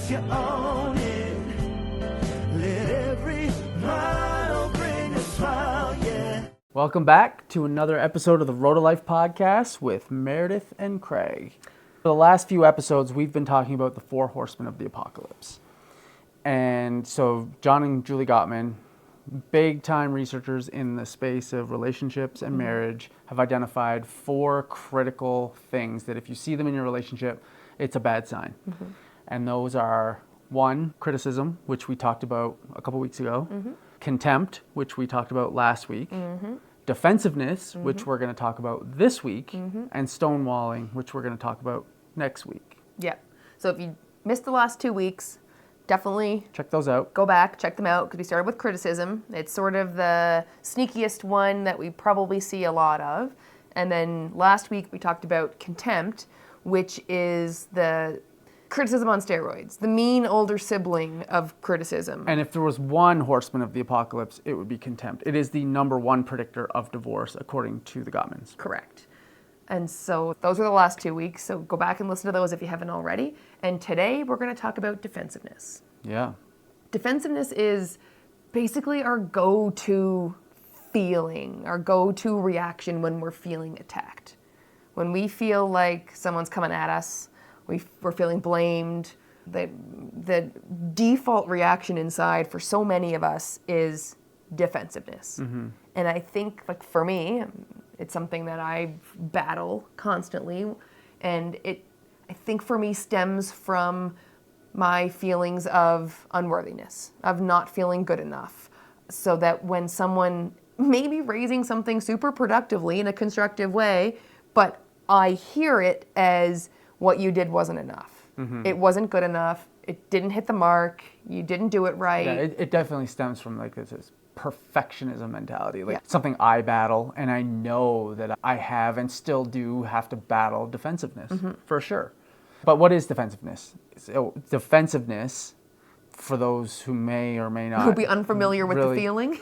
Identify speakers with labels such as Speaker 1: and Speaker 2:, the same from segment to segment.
Speaker 1: you own it. Let every mile bring a smile, yeah.
Speaker 2: Welcome back to another episode of the Road to Life podcast with Meredith and Craig. For the last few episodes, we've been talking about the Four Horsemen of the Apocalypse. And so John and Julie Gottman, big time researchers in the space of relationships and marriage, have identified 4 critical things that if you see them in your relationship, it's a bad sign. And those are 1, criticism, which we talked about a couple weeks ago, contempt, which we talked about last week, defensiveness, which we're going to talk about this week, and stonewalling, which we're going to talk about next week.
Speaker 3: Yeah. So if you missed the last 2 weeks, definitely
Speaker 2: check those out.
Speaker 3: Go back, check them out, because we started with criticism. It's sort of the sneakiest one that we probably see a lot of. And then last week we talked about contempt, which is the criticism on steroids, the mean older sibling of criticism.
Speaker 2: And if there was one horseman of the apocalypse, it would be contempt. It is the number 1 predictor of divorce, according to the Gottmans.
Speaker 3: Correct. And so those are the last 2 weeks, so go back and listen to those if you haven't already. And today we're going to talk about defensiveness.
Speaker 2: Yeah.
Speaker 3: Defensiveness is basically our go-to feeling, our go-to reaction when we're feeling attacked. When we feel like someone's coming at us, we're feeling blamed, the default reaction inside for so many of us is defensiveness. And I think, like, for me, it's something that I battle constantly, and I think for me stems from my feelings of unworthiness, of not feeling good enough, so that when someone may be raising something super productively in a constructive way, but I hear it as what you did wasn't enough. It wasn't good enough. It didn't hit the mark. You didn't do it right.
Speaker 2: Yeah, it definitely stems from like this perfectionism mentality, like something I battle, and I know that I have and still do have to battle defensiveness for sure. But what is defensiveness? So defensiveness, for those who may or may not
Speaker 3: Who be unfamiliar with the feeling.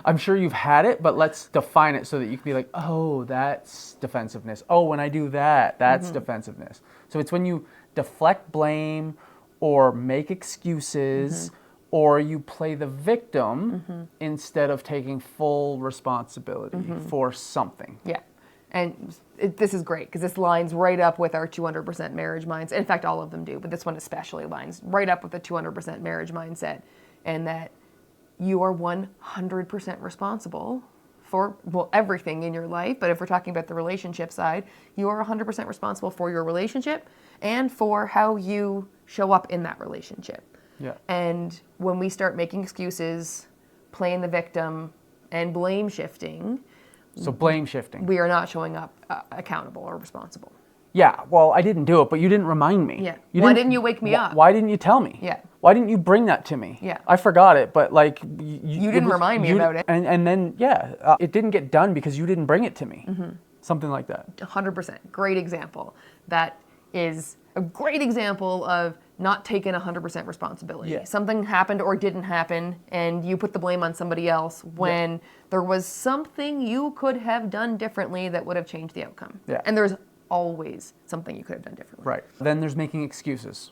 Speaker 2: I'm sure you've had it, but let's define it so that you can be like, oh, that's defensiveness. Oh, when I do that, that's defensiveness. So it's when you deflect blame or make excuses or you play the victim instead of taking full responsibility for something.
Speaker 3: Yeah. And this is great because this lines right up with our 200% marriage mindset. In fact, all of them do, but this one especially lines right up with the 200% marriage mindset, and that you are 100% responsible for, well, everything in your life. But if we're talking about the relationship side, you are 100% responsible for your relationship and for how you show up in that relationship.
Speaker 2: Yeah.
Speaker 3: And when we start making excuses, playing the victim, and blame shifting,
Speaker 2: so blame shifting,
Speaker 3: we are not showing up accountable or responsible.
Speaker 2: Yeah, well, I didn't do it, but you didn't remind me.
Speaker 3: Yeah. Why didn't you wake me up?
Speaker 2: Why didn't you tell me?
Speaker 3: Yeah.
Speaker 2: Why didn't you bring that to me?
Speaker 3: Yeah.
Speaker 2: I forgot it, but like...
Speaker 3: You didn't remind me about it.
Speaker 2: And then, it didn't get done because you didn't bring it to me. Something like that.
Speaker 3: 100%. Great example. That is a great example of not taking 100% responsibility.
Speaker 2: Yeah.
Speaker 3: Something happened or didn't happen, and you put the blame on somebody else when there was something you could have done differently that would have changed the outcome.
Speaker 2: Yeah.
Speaker 3: And there's always something you could have done differently.
Speaker 2: Right. Then there's making excuses.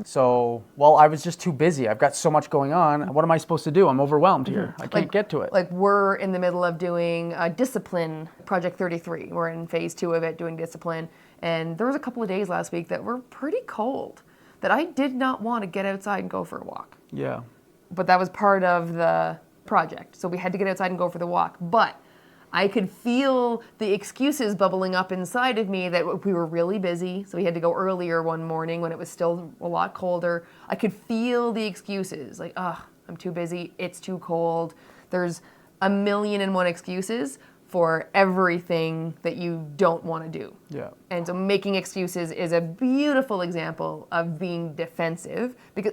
Speaker 2: So, well, I was just too busy. I've got so much going on. What am I supposed to do? I'm overwhelmed here. I can't get to it.
Speaker 3: Like, we're in the middle of doing discipline, Project 33. We're in phase 2 of it, doing discipline. And there was a couple of days last week that were pretty cold, that I did not want to get outside and go for a walk.
Speaker 2: Yeah.
Speaker 3: But that was part of the project. So we had to get outside and go for the walk. But I could feel the excuses bubbling up inside of me that we were really busy, so we had to go earlier one morning when it was still a lot colder. I could feel the excuses, like, I'm too busy, it's too cold. There's 1,000,001 excuses for everything that you don't want to do.
Speaker 2: Yeah.
Speaker 3: And so making excuses is a beautiful example of being defensive, because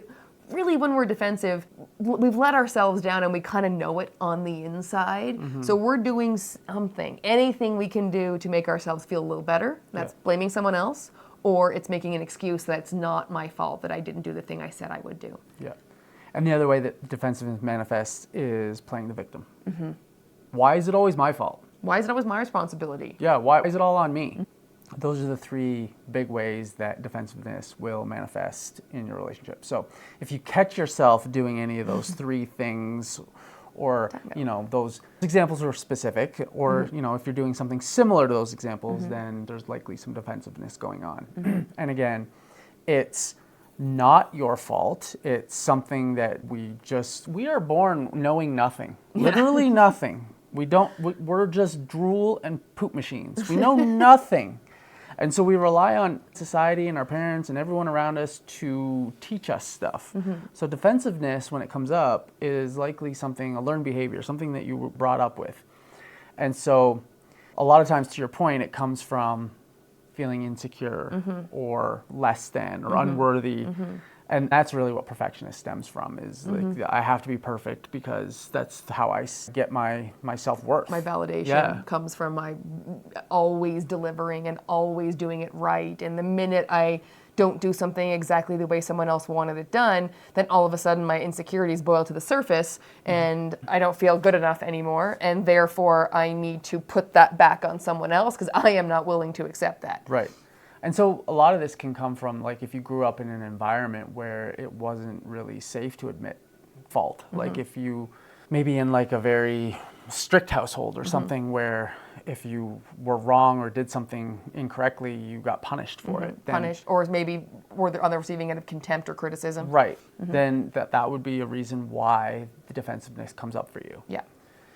Speaker 3: really when we're defensive, we've let ourselves down and we kind of know it on the inside. So we're doing something, anything we can do to make ourselves feel a little better. That's blaming someone else, or it's making an excuse that it's not my fault that I didn't do the thing I said I would do.
Speaker 2: Yeah. And the other way that defensiveness manifests is playing the victim. Why is it always my fault?
Speaker 3: Why is it always my responsibility?
Speaker 2: Yeah, why is it all on me? those are the three big ways that defensiveness will manifest in your relationship. So if you catch yourself doing any of those three things, or, you know, those examples are specific, or, you know, if you're doing something similar to those examples, then there's likely some defensiveness going on. And again, it's not your fault. It's something that we are born knowing nothing, literally nothing. We're just drool and poop machines. We know nothing. And so we rely on society and our parents and everyone around us to teach us stuff. So defensiveness, when it comes up, is likely a learned behavior, something that you were brought up with. And so a lot of times, to your point, it comes from feeling insecure or less than or unworthy. And that's really what perfectionist stems from, is like, I have to be perfect because that's how I get my self-worth.
Speaker 3: My validation comes from my always delivering and always doing it right. And the minute I don't do something exactly the way someone else wanted it done, then all of a sudden my insecurities boil to the surface and I don't feel good enough anymore. And therefore I need to put that back on someone else because I am not willing to accept that.
Speaker 2: Right. And so a lot of this can come from, like, if you grew up in an environment where it wasn't really safe to admit fault. Like if you maybe in like a very strict household or something where if you were wrong or did something incorrectly, you got punished for it.
Speaker 3: Punished, or maybe were on the receiving end of contempt or criticism.
Speaker 2: Right. Then that would be a reason why the defensiveness comes up for you.
Speaker 3: Yeah.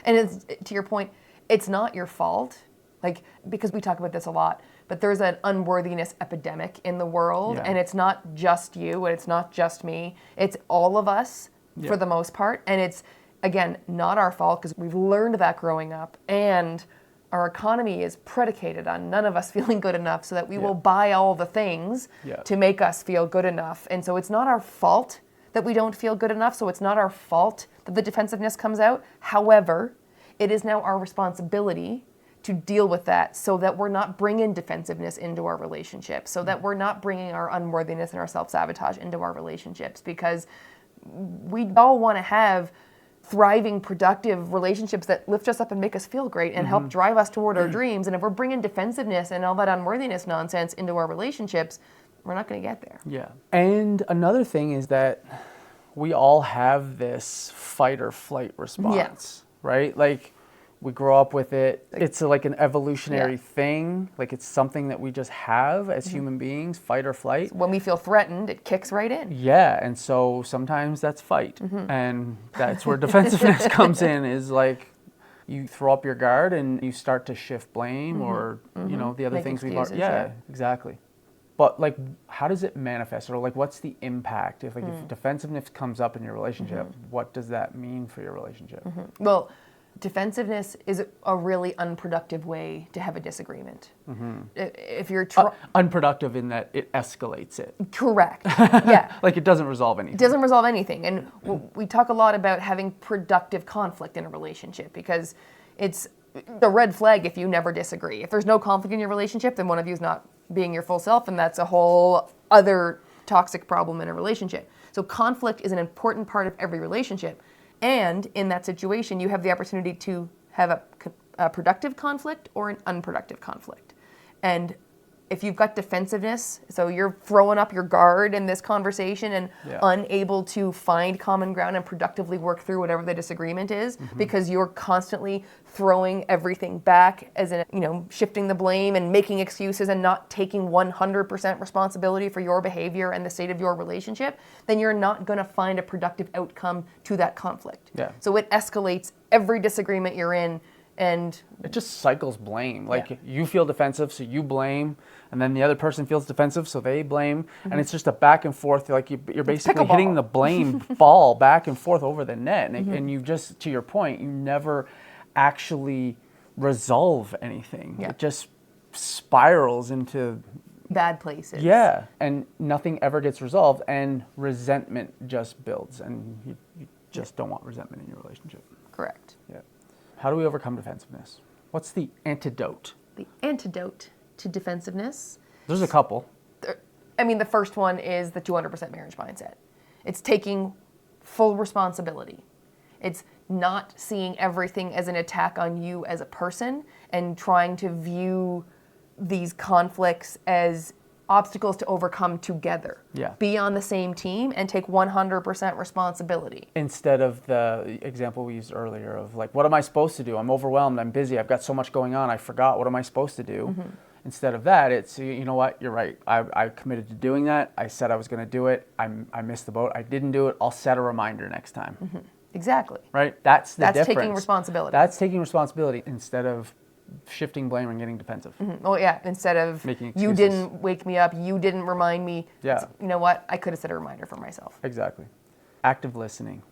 Speaker 3: And it's, to your point, it's not your fault. Like, because we talk about this a lot, but there's an unworthiness epidemic in the world, and it's not just you, and it's not just me. It's all of us for the most part, and it's, again, not our fault because we've learned that growing up, and our economy is predicated on none of us feeling good enough so that we will buy all the things to make us feel good enough. And so it's not our fault that we don't feel good enough, so it's not our fault that the defensiveness comes out. However, it is now our responsibility to deal with that so that we're not bringing defensiveness into our relationships, so that we're not bringing our unworthiness and our self-sabotage into our relationships, because we all want to have thriving, productive relationships that lift us up and make us feel great and help drive us toward our dreams. And if we're bringing defensiveness and all that unworthiness nonsense into our relationships, we're not going to get there.
Speaker 2: Yeah. And another thing is that we all have this fight or flight response, right? Like, we grow up with it. It's like an evolutionary thing. Like, it's something that we just have as human beings, fight or flight.
Speaker 3: When we feel threatened, it kicks right in.
Speaker 2: Yeah, and so sometimes that's fight. And that's where defensiveness comes in, is like you throw up your guard and you start to shift blame or, you know, the other
Speaker 3: Make
Speaker 2: things we've
Speaker 3: excuses,
Speaker 2: already... Yeah, exactly. But, like, how does it manifest? Or, like, what's the impact? If defensiveness comes up in your relationship, what does that mean for your relationship?
Speaker 3: Well, defensiveness is a really unproductive way to have a disagreement. If you're
Speaker 2: unproductive in that it escalates it.
Speaker 3: Correct. Yeah.
Speaker 2: Like, it doesn't resolve anything.
Speaker 3: It doesn't resolve anything. And we talk a lot about having productive conflict in a relationship, because it's the red flag if you never disagree. If there's no conflict in your relationship, then one of you is not being your full self, and that's a whole other toxic problem in a relationship. So conflict is an important part of every relationship. And in that situation, you have the opportunity to have a productive conflict or an unproductive conflict. And if you've got defensiveness, so you're throwing up your guard in this conversation and unable to find common ground and productively work through whatever the disagreement is, because you're constantly throwing everything back, as in, you know, shifting the blame and making excuses and not taking 100% responsibility for your behavior and the state of your relationship, then you're not going to find a productive outcome to that conflict.
Speaker 2: Yeah.
Speaker 3: So it escalates every disagreement you're in. And
Speaker 2: it just cycles blame. Like, you feel defensive, so you blame, and then the other person feels defensive, so they blame, and it's just a back and forth. Like, you're basically hitting the blame ball back and forth over the net, and you just, to your point, you never actually resolve anything. It just spirals into
Speaker 3: bad places.
Speaker 2: Yeah, and nothing ever gets resolved, and resentment just builds, and you just don't want resentment in your relationship.
Speaker 3: Correct.
Speaker 2: Yeah. How do we overcome defensiveness? What's the antidote?
Speaker 3: The antidote to defensiveness?
Speaker 2: There's a couple.
Speaker 3: I mean, the first one is the 200% marriage mindset. It's taking full responsibility. It's not seeing everything as an attack on you as a person and trying to view these conflicts as obstacles to overcome together.
Speaker 2: Yeah.
Speaker 3: Be on the same team and take 100% responsibility.
Speaker 2: Instead of the example we used earlier of like, what am I supposed to do? I'm overwhelmed, I'm busy, I've got so much going on, I forgot, what am I supposed to do? Instead of that, it's, you know what, you're right. I committed to doing that. I said I was going to do it. I missed the boat. I didn't do it. I'll set a reminder next time.
Speaker 3: Exactly.
Speaker 2: Right? That's the difference.
Speaker 3: That's taking responsibility.
Speaker 2: That's taking responsibility instead of shifting blame and getting defensive.
Speaker 3: Oh yeah, instead of
Speaker 2: Making
Speaker 3: you
Speaker 2: excuses.
Speaker 3: didn't wake me up, you didn't remind me.
Speaker 2: Yeah.
Speaker 3: You know what? I could have set a reminder for myself.
Speaker 2: Exactly. Active listening.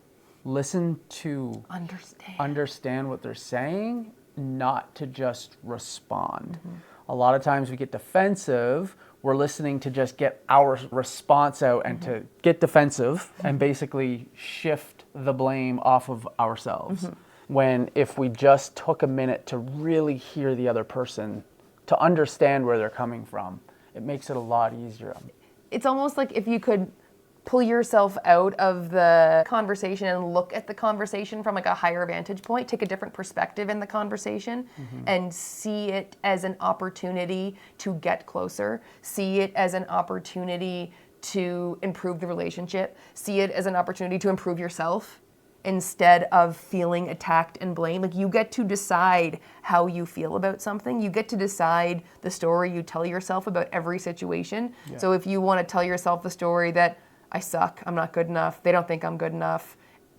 Speaker 2: Listen to understand what they're saying, not to just respond. A lot of times we get defensive. We're listening to just get our response out and to get defensive and basically shift the blame off of ourselves. When if we just took a minute to really hear the other person, to understand where they're coming from, it makes it a lot easier.
Speaker 3: It's almost like if you could pull yourself out of the conversation and look at the conversation from like a higher vantage point, take a different perspective in the conversation and see it as an opportunity to get closer, see it as an opportunity to improve the relationship, see it as an opportunity to improve yourself instead of feeling attacked and blamed. Like you get to decide how you feel about something. You get to decide the story you tell yourself about every situation.
Speaker 2: Yeah.
Speaker 3: So if you want to tell yourself the story that I suck, I'm not good enough, they don't think I'm good enough,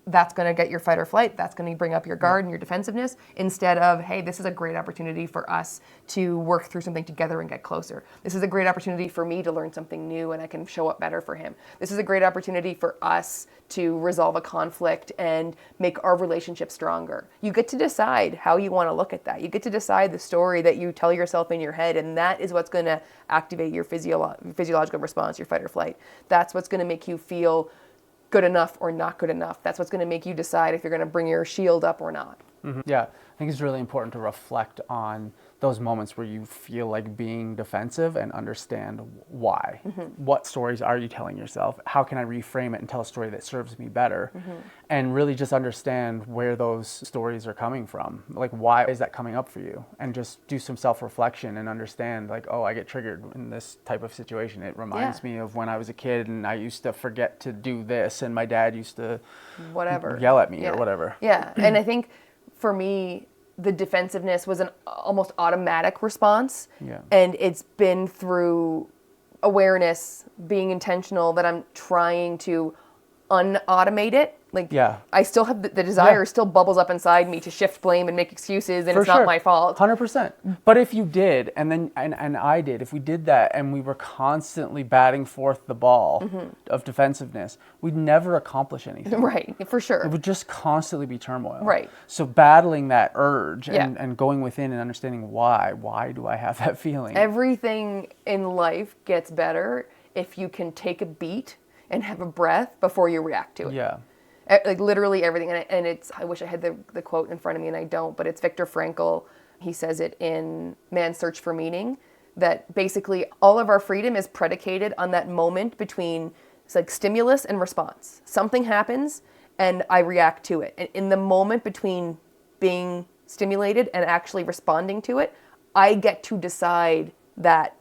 Speaker 3: that's going to get your fight or flight. That's going to bring up your guard and your defensiveness instead of, hey, this is a great opportunity for us to work through something together and get closer. This is a great opportunity for me to learn something new and I can show up better for him. This is a great opportunity for us to resolve a conflict and make our relationship stronger. You get to decide how you want to look at that. You get to decide the story that you tell yourself in your head, and that is what's going to activate your physiological response, your fight or flight. That's what's going to make you feel good enough or not good enough. That's what's going to make you decide if you're going to bring your shield up or not.
Speaker 2: Yeah, I think it's really important to reflect on those moments where you feel like being defensive and understand why. What stories are you telling yourself? How can I reframe it and tell a story that serves me better? And really just understand where those stories are coming from. Like, why is that coming up for you? And just do some self-reflection and understand, like, oh, I get triggered in this type of situation. It reminds me of when I was a kid and I used to forget to do this and my dad used to yell at me or whatever.
Speaker 3: Yeah, and I think for me, the defensiveness was an almost automatic response.
Speaker 2: Yeah.
Speaker 3: And it's been through awareness, being intentional, that I'm trying to unautomate it. Like, I still have the desire still bubbles up inside me to shift blame and make excuses, and
Speaker 2: For
Speaker 3: it's
Speaker 2: sure.
Speaker 3: not my fault.
Speaker 2: 100%. But if you did, and then and I did, if we did that and we were constantly batting forth the ball of defensiveness, we'd never accomplish anything.
Speaker 3: Right, for sure.
Speaker 2: It would just constantly be turmoil.
Speaker 3: Right.
Speaker 2: So battling that urge and going within and understanding why do I have that feeling?
Speaker 3: Everything in life gets better if you can take a beat and have a breath before you react to it.
Speaker 2: Yeah.
Speaker 3: Like literally everything. And it's, I wish I had the quote in front of me and I don't, but it's Viktor Frankl. He says it in Man's Search for Meaning, that basically all of our freedom is predicated on that moment between, it's like stimulus and response. Something happens and I react to it. And in the moment between being stimulated and actually responding to it, I get to decide that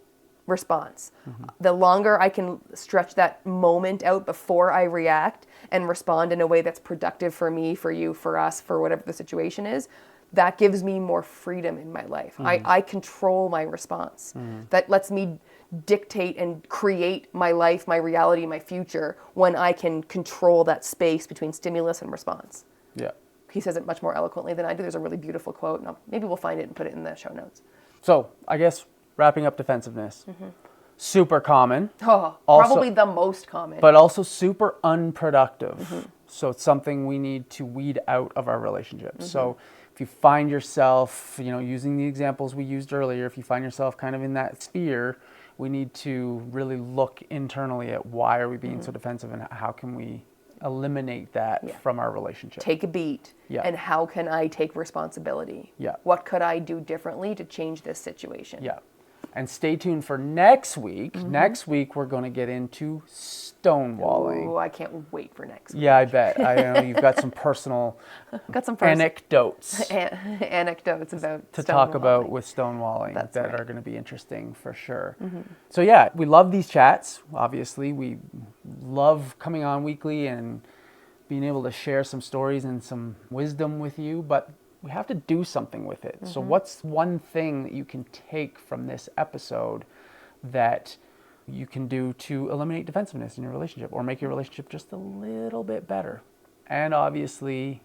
Speaker 3: response. The longer I can stretch that moment out before I react and respond in a way that's productive for me, for you, for us, for whatever the situation is, that gives me more freedom in my life. I control my response. That lets me dictate and create my life, my reality, my future, when I can control that space between stimulus and response.
Speaker 2: Yeah.
Speaker 3: He says it much more eloquently than I do. There's a really beautiful quote. And maybe we'll find it and put it in the show notes.
Speaker 2: So I guess wrapping up defensiveness, super common.
Speaker 3: Oh,
Speaker 2: Also-
Speaker 3: probably the most common.
Speaker 2: But also super unproductive. So it's something we need to weed out of our relationships. So if you find yourself, using the examples we used earlier, if you find yourself kind of in that sphere, we need to really look internally at why are we being so defensive and how can we eliminate that from our relationship.
Speaker 3: Take a beat.
Speaker 2: Yeah.
Speaker 3: And how can I take responsibility?
Speaker 2: Yeah.
Speaker 3: What could I do differently to change this situation?
Speaker 2: Yeah. And stay tuned for next week. Next week, we're going to get into stonewalling.
Speaker 3: Oh, I can't wait for next week.
Speaker 2: Yeah, I bet. I know you've got some personal anecdotes
Speaker 3: anecdotes about
Speaker 2: to talk about with stonewalling that are going to be interesting for sure. So yeah, we love these chats. Obviously, we love coming on weekly and being able to share some stories and some wisdom with you, but we have to do something with it. So what's one thing that you can take from this episode that you can do to eliminate defensiveness in your relationship or make your relationship just a little bit better? And obviously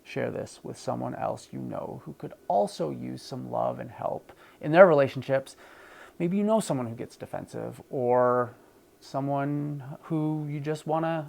Speaker 2: share this with someone else you know who could also use some love and help in their relationships. Maybe you know someone who gets defensive, or someone who you just want to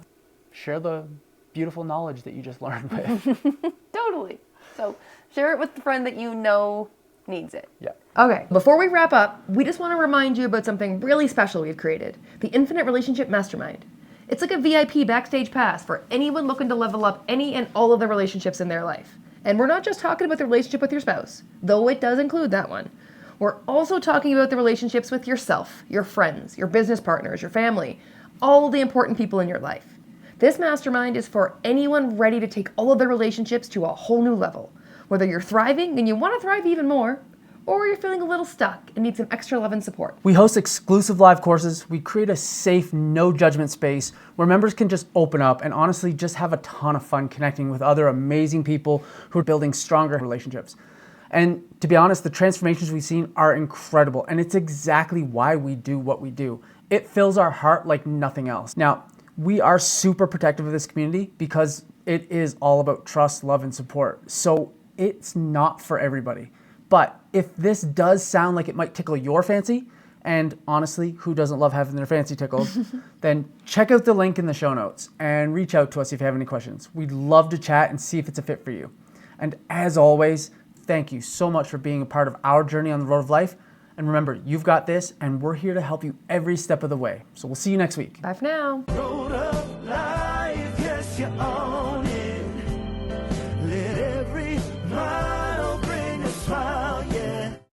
Speaker 2: share the beautiful knowledge that you just learned with.
Speaker 3: Totally. So share it with the friend that you know needs it.
Speaker 2: Yeah.
Speaker 3: Okay, before we wrap up, we just want to remind you about something really special we've created, the Infinite Relationship Mastermind. It's like a VIP backstage pass for anyone looking to level up any and all of the relationships in their life. And we're not just talking about the relationship with your spouse, though it does include that one. We're also talking about the relationships with yourself, your friends, your business partners, your family, all the important people in your life. This mastermind is for anyone ready to take all of their relationships to a whole new level. Whether you're thriving and you want to thrive even more, or you're feeling a little stuck and need some extra love and support.
Speaker 2: We host exclusive live courses. We create a safe, no judgment space where members can just open up and honestly just have a ton of fun connecting with other amazing people who are building stronger relationships. And to be honest, the transformations we've seen are incredible, and it's exactly why we do what we do. It fills our heart like nothing else. Now, we are super protective of this community because it is all about trust, love, and support. So it's not for everybody. But if this does sound like it might tickle your fancy, and honestly, who doesn't love having their fancy tickled, then check out the link in the show notes and reach out to us if you have any questions. We'd love to chat and see if it's a fit for you. And as always, thank you so much for being a part of our journey on the road of life. And remember, you've got this, and we're here to help you every step of the way. So we'll see you next week.
Speaker 3: Bye for now.
Speaker 1: Road of life, yes, you are.